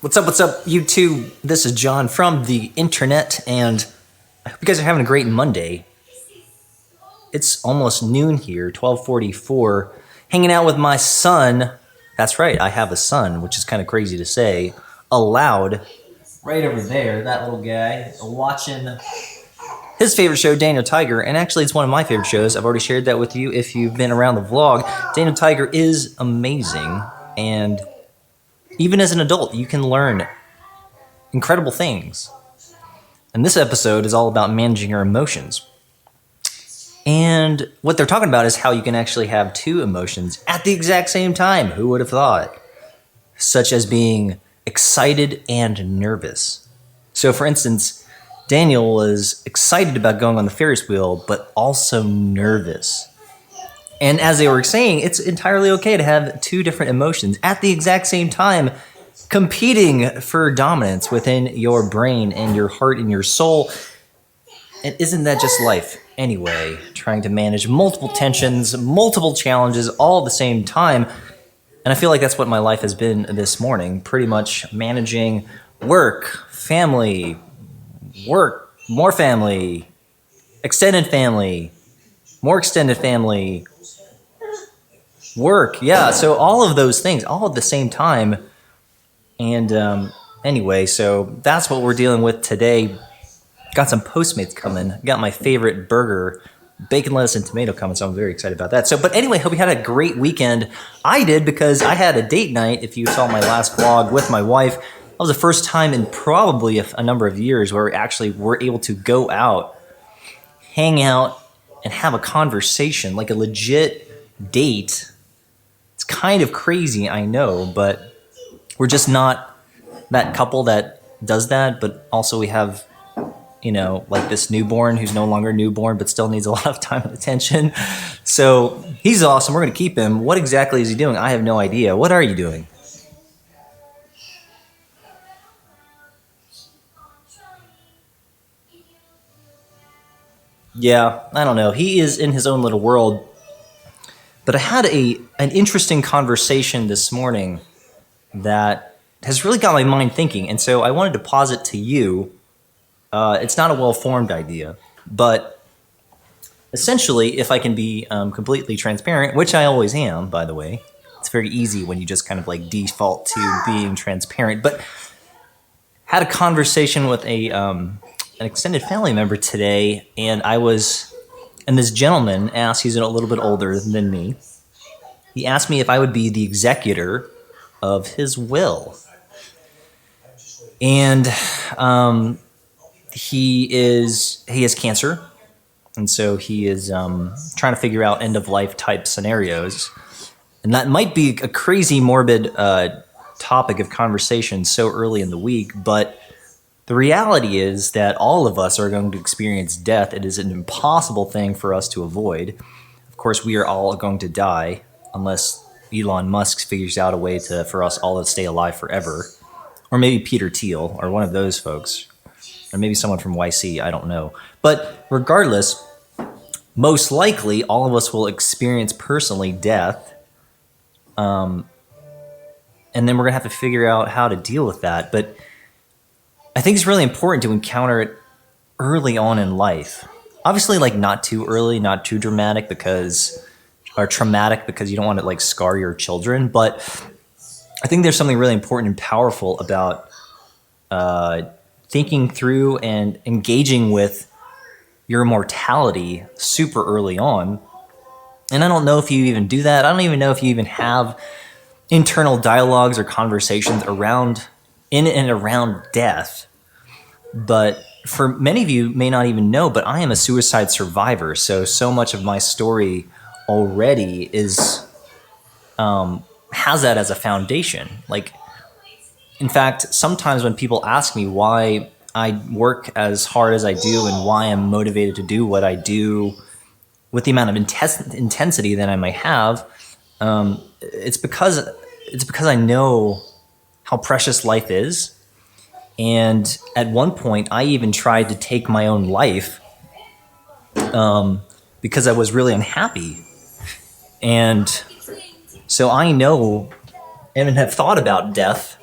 What's up, YouTube? This is John from the internet, and I hope you guys are having a great Monday. It's almost noon here, 12:44, hanging out with my son. That's right, I have a son, which is kind of crazy to say aloud. Right over there, that little guy, watching his favorite show, Daniel Tiger, and actually it's one of my favorite shows. I've already shared that with you if you've been around the vlog. Daniel Tiger is amazing, and even as an adult, you can learn incredible things. And this episode is all about managing your emotions. And what they're talking about is how you can actually have two emotions at the exact same time. Who would have thought? Such as being excited and nervous. So for instance, Daniel was excited about going on the Ferris wheel, but also nervous. And as they were saying, it's entirely okay to have two different emotions at the exact same time, competing for dominance within your brain and your heart and your soul. And isn't that just life anyway? Trying to manage multiple tensions, multiple challenges all at the same time. And I feel like that's what my life has been this morning, pretty much managing work, family, more family, extended family, more extended family, work. Yeah, so all of those things, all at the same time. And anyway, so that's what we're dealing with today. Got some Postmates coming. Got my favorite burger, bacon, lettuce, and tomato coming, so I'm very excited about that. So, but anyway, hope you had a great weekend. I did, because I had a date night, if you saw my last vlog, with my wife. That was the first time in probably a number of years where we actually were able to go out, hang out, and have a conversation, like a legit date. It's kind of crazy, I know, but we're just not that couple that does that. But also we have, like this newborn who's no longer newborn but still needs a lot of time and attention. So he's awesome. We're going to keep him. What exactly is he doing? I have no idea. What are you doing? Yeah, I don't know. He is in his own little world. But I had an interesting conversation this morning that has really got my mind thinking. And so I wanted to posit to you. It's not a well-formed idea, but essentially, if I can be completely transparent, which I always am, by the way, it's very easy when you just kind of like default to being transparent. But had a conversation with an extended family member today, and this gentleman asked, he's a little bit older than me, he asked me if I would be the executor of his will. And he has cancer, and so he is trying to figure out end-of-life type scenarios. And that might be a crazy, morbid topic of conversation so early in the week, but the reality is that all of us are going to experience death. It is an impossible thing for us to avoid. Of course, we are all going to die unless Elon Musk figures out a way for us all to stay alive forever. Or maybe Peter Thiel, or one of those folks. Or maybe someone from YC, I don't know. But regardless, most likely all of us will experience personally death. And then we're going to have to figure out how to deal with that. But I think it's really important to encounter it early on in life. Obviously, like not too early, not too dramatic, or traumatic, because you don't want to like scar your children. But I think there's something really important and powerful about thinking through and engaging with your mortality super early on. And I don't know if you even do that. I don't even know if you even have internal dialogues or conversations in and around death. But for many of you may not even know, but I am a suicide survivor. So much of my story already has that as a foundation. Like, in fact, sometimes when people ask me why I work as hard as I do and why I'm motivated to do what I do with the amount of intensity that I might have, it's because I know how precious life is. And at one point, I even tried to take my own life because I was really unhappy. And so I know and have thought about death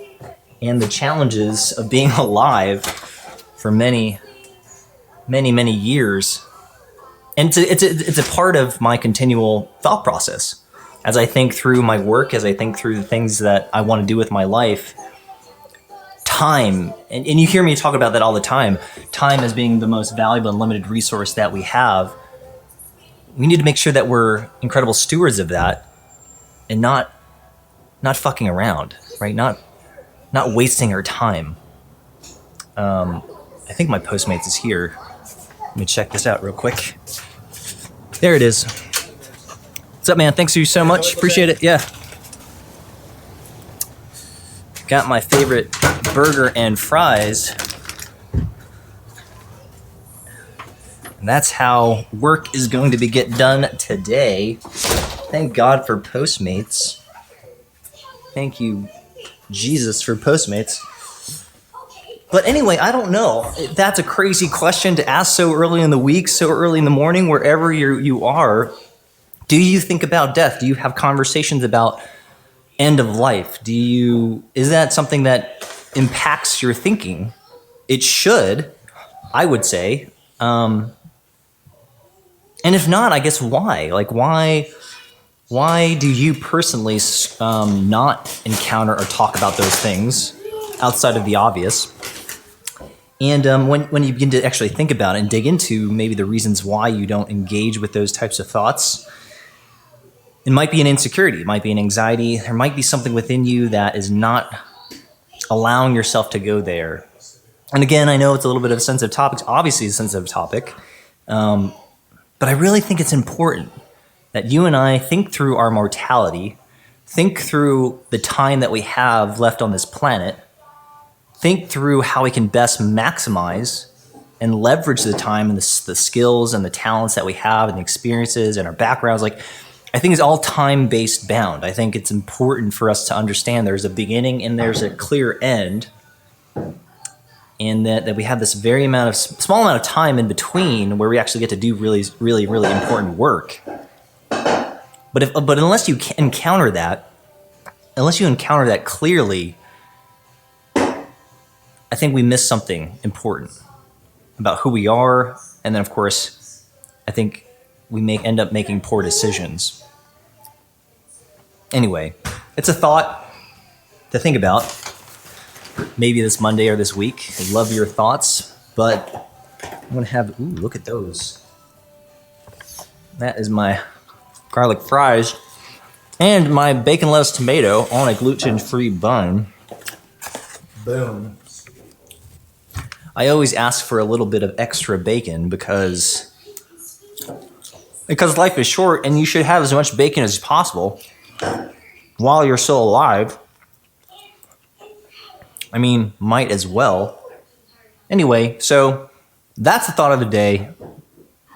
and the challenges of being alive for many, many, many years. And it's a part of my continual thought process. As I think through my work, as I think through the things that I want to do with my life, time, and you hear me talk about that all the time, time as being the most valuable and limited resource that we have. We need to make sure that we're incredible stewards of that and not fucking around, right? Not wasting our time. I think my Postmates is here. Let me check this out real quick. There it is. What's up, man? Thanks to you so much. Appreciate it. Yeah. Got my favorite burger and fries. And that's how work is going to be get done today. Thank God for Postmates. Thank you, Jesus, for Postmates. But anyway, I don't know. That's a crazy question to ask so early in the week, so early in the morning, wherever you are. Do you think about death? Do you have conversations about end of life? Is that something that impacts your thinking? It should, I would say. And if not, I guess why? Like, why do you personally not encounter or talk about those things outside of the obvious? And when you begin to actually think about it and dig into maybe the reasons why you don't engage with those types of thoughts, it might be an insecurity, it might be an anxiety, there might be something within you that is not allowing yourself to go there. And again, I know it's a little bit of a sensitive topic, obviously a sensitive topic, but I really think it's important that you and I think through our mortality, think through the time that we have left on this planet, think through how we can best maximize and leverage the time and the skills and the talents that we have and the experiences and our backgrounds. Like, I think it's all time-based bound. I think it's important for us to understand there's a beginning and there's a clear end, and that we have this small amount of time in between where we actually get to do really, really, really important work. But unless you encounter that clearly, I think we miss something important about who we are, and then of course, I think we end up making poor decisions. Anyway, it's a thought to think about. Maybe this Monday or this week. I'd love your thoughts, but I'm gonna have. Ooh, look at those. That is my garlic fries and my bacon, lettuce, tomato on a gluten-free bun. Boom. I always ask for a little bit of extra bacon because life is short and you should have as much bacon as possible while you're still alive. I mean, might as well. Anyway, so that's the thought of the day.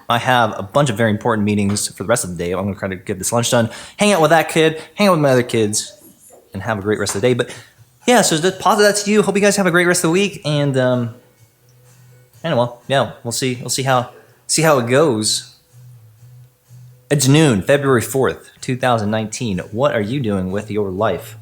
I have a bunch of very important meetings for the rest of the day. I'm going to try to get this lunch done, hang out with that kid, hang out with my other kids, and have a great rest of the day. But yeah, so just positive that to you. Hope you guys have a great rest of the week. And anyway, yeah, we'll see how it goes. It's noon, February 4th, 2019. What are you doing with your life?